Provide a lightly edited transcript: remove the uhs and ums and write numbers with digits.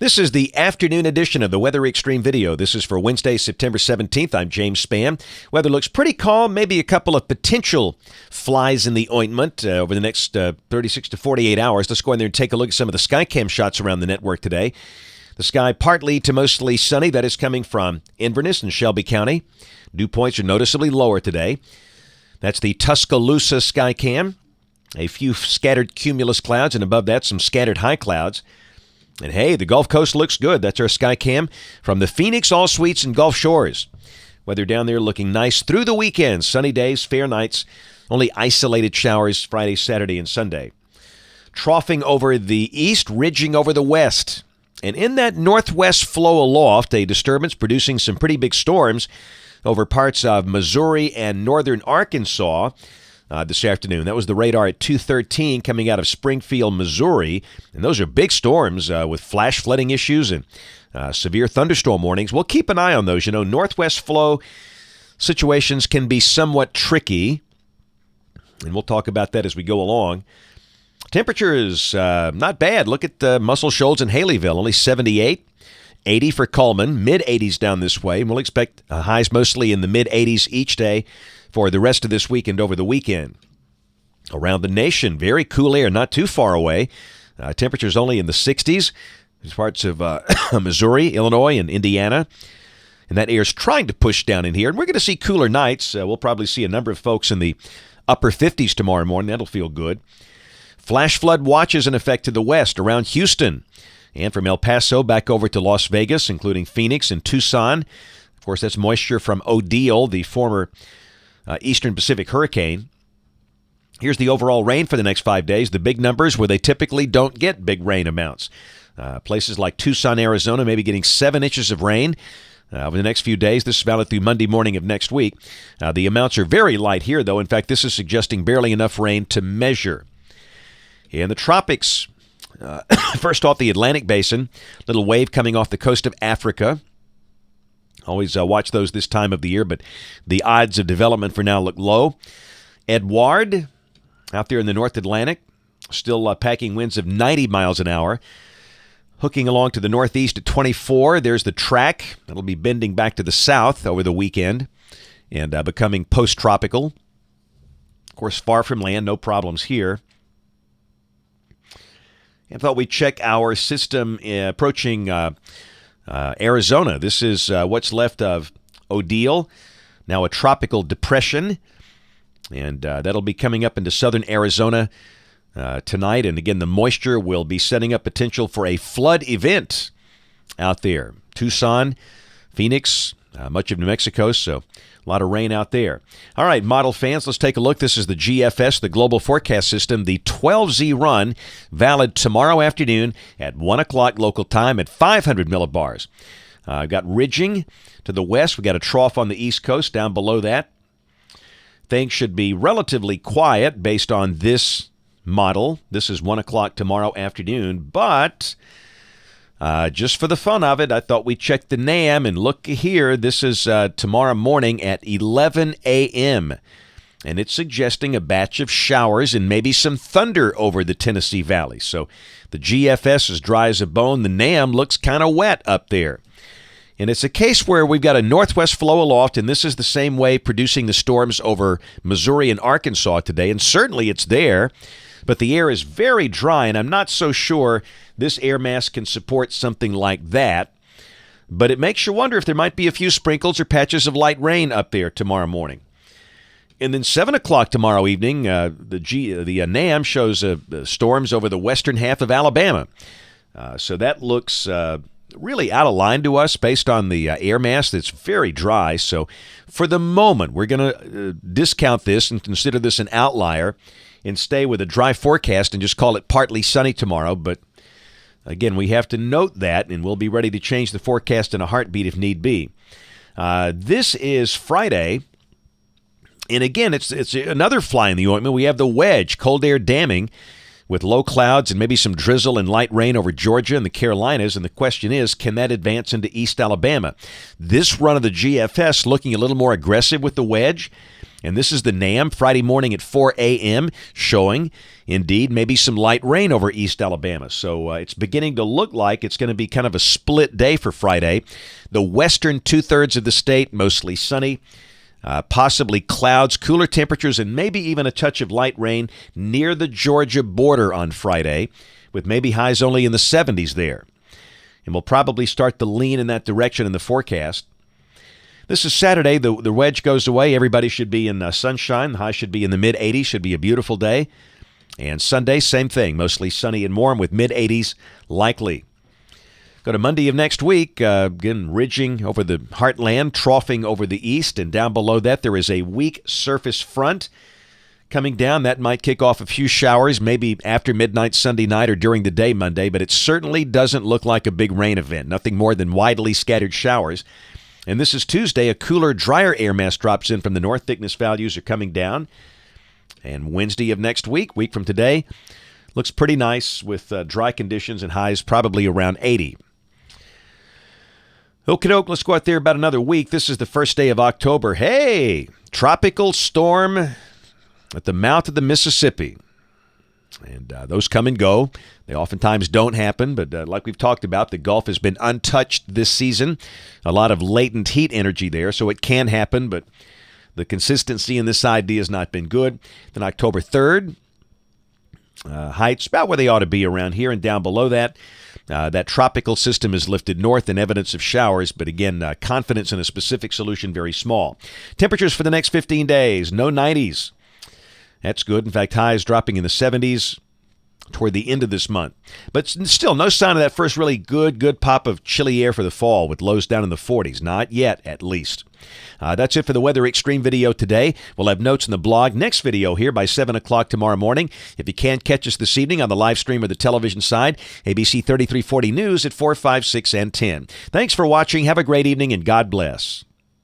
This is the afternoon edition of the Weather Xtreme video. This is for Wednesday, September 17th. I'm James Spann. Weather looks pretty calm, maybe a couple of potential flies in the ointment over the next 36 to 48 hours. Let's go in there and take a look at some of the Skycam shots around the network today. The sky partly to mostly sunny. That is coming from Inverness and Shelby County. Dew points are noticeably lower today. That's the Tuscaloosa Skycam. A few scattered cumulus clouds, and above that, some scattered high clouds. And hey, the Gulf Coast looks good. That's our Skycam from the Phoenix All Suites and Gulf Shores. Weather down there looking nice through the weekend. Sunny days, fair nights, only isolated showers Friday, Saturday, and Sunday. Troughing over the east, ridging over the west. And in that northwest flow aloft, a disturbance producing some pretty big storms over parts of Missouri and northern Arkansas this afternoon. That was the radar at 2:13 coming out of Springfield, Missouri. And those are big storms with flash flooding issues and severe thunderstorm warnings. We'll keep an eye on those. You know, northwest flow situations can be somewhat tricky, and we'll talk about that as we go along. Temperature is not bad. Look at Muscle Shoals and Haleyville, only 78. 80 for Cullman, mid-80s down this way. And we'll expect highs mostly in the mid-80s each day for the rest of this week and over the weekend. Around the nation, very cool air, not too far away. Temperatures only in the 60s. There's parts of Missouri, Illinois, and Indiana. And that air's trying to push down in here. And we're going to see cooler nights. We'll probably see a number of folks in the upper 50s tomorrow morning. That'll feel good. Flash flood watches in effect to the west around Houston. And from El Paso back over to Las Vegas, including Phoenix and Tucson. Of course, that's moisture from Odile, the former Eastern Pacific hurricane. Here's the overall rain for the next 5 days. The big numbers where they typically don't get big rain amounts. Places like Tucson, Arizona, maybe getting 7 inches of rain over the next few days. This is valid through Monday morning of next week. The amounts are very light here, though. In fact, this is suggesting barely enough rain to measure. In the tropics, first off, the Atlantic Basin, little wave coming off the coast of Africa. Always watch those this time of the year, but the odds of development for now look low. Edouard, out there in the North Atlantic, still packing winds of 90 miles an hour. Hooking along to the northeast at 24. There's the track. That'll be bending back to the south over the weekend and becoming post-tropical. Of course, far from land, no problems here. I thought we'd check our system approaching Arizona. This is what's left of Odile, now a tropical depression, and that'll be coming up into southern Arizona tonight. And again, the moisture will be setting up potential for a flood event out there. Tucson, Phoenix, much of New Mexico, so a lot of rain out there. All right, model fans, let's take a look. This is the GFS, the Global Forecast System, the 12Z run, valid tomorrow afternoon at 1 o'clock local time at 500 millibars. Got ridging to the west. We got a trough on the east coast down below that. Things should be relatively quiet based on this model. This is 1 o'clock tomorrow afternoon, but just for the fun of it, I thought we'd check the NAM, and look here. This is tomorrow morning at 11 a.m., and it's suggesting a batch of showers and maybe some thunder over the Tennessee Valley. So the GFS is dry as a bone. The NAM looks kind of wet up there. And it's a case where we've got a northwest flow aloft, and this is the same way producing the storms over Missouri and Arkansas today, and certainly it's there. But the air is very dry, and I'm not so sure this air mass can support something like that. But it makes you wonder if there might be a few sprinkles or patches of light rain up there tomorrow morning. And then 7 o'clock tomorrow evening, the NAM shows storms over the western half of Alabama. So that looks really out of line to us based on the air mass that's very dry. So for the moment, we're going to discount this and consider this an outlier and stay with a dry forecast and just call it partly sunny tomorrow. But again, we have to note that, and we'll be ready to change the forecast in a heartbeat if need be. This is Friday, and again, it's another fly in the ointment. We have the wedge, cold air damming with low clouds and maybe some drizzle and light rain over Georgia and the Carolinas. And the question is, can that advance into East Alabama? This run of the GFS looking a little more aggressive with the wedge. And this is the NAM Friday morning at 4 a.m. showing, indeed, maybe some light rain over East Alabama. So it's beginning to look like it's going to be kind of a split day for Friday. The western two-thirds of the state, mostly sunny. Possibly clouds, cooler temperatures, and maybe even a touch of light rain near the Georgia border on Friday, with maybe highs only in the 70s there. And we'll probably start to lean in that direction in the forecast. This is Saturday. The wedge goes away. Everybody should be in sunshine. The high should be in the mid-80s. Should be a beautiful day. And Sunday, same thing. Mostly sunny and warm with mid-80s likely. Go to Monday of next week. Again, ridging over the heartland, troughing over the east. And down below that, there is a weak surface front coming down. That might kick off a few showers, maybe after midnight Sunday night or during the day Monday. But it certainly doesn't look like a big rain event. Nothing more than widely scattered showers. And this is Tuesday. A cooler, drier air mass drops in from the north. Thickness values are coming down. And Wednesday of next week from today, looks pretty nice with dry conditions and highs probably around 80. Okie doke, let's go out there about another week. This is the first day of October. Hey, tropical storm at the mouth of the Mississippi. And those come and go. They oftentimes don't happen, but like we've talked about, the Gulf has been untouched this season. A lot of latent heat energy there, so it can happen, but the consistency in this idea has not been good. Then October 3rd, heights about where they ought to be around here, and down below that, that tropical system is lifted north and evidence of showers, but again, confidence in a specific solution very small. Temperatures for the next 15 days, no 90s. That's good. In fact, highs dropping in the 70s toward the end of this month. But still, no sign of that first really good pop of chilly air for the fall with lows down in the 40s. Not yet, at least. That's it for the Weather Xtreme video today. We'll have notes in the blog. Next video here by 7 o'clock tomorrow morning. If you can't catch us this evening on the live stream or the television side, ABC 3340 News at 4, 5, 6, and 10. Thanks for watching. Have a great evening, and God bless.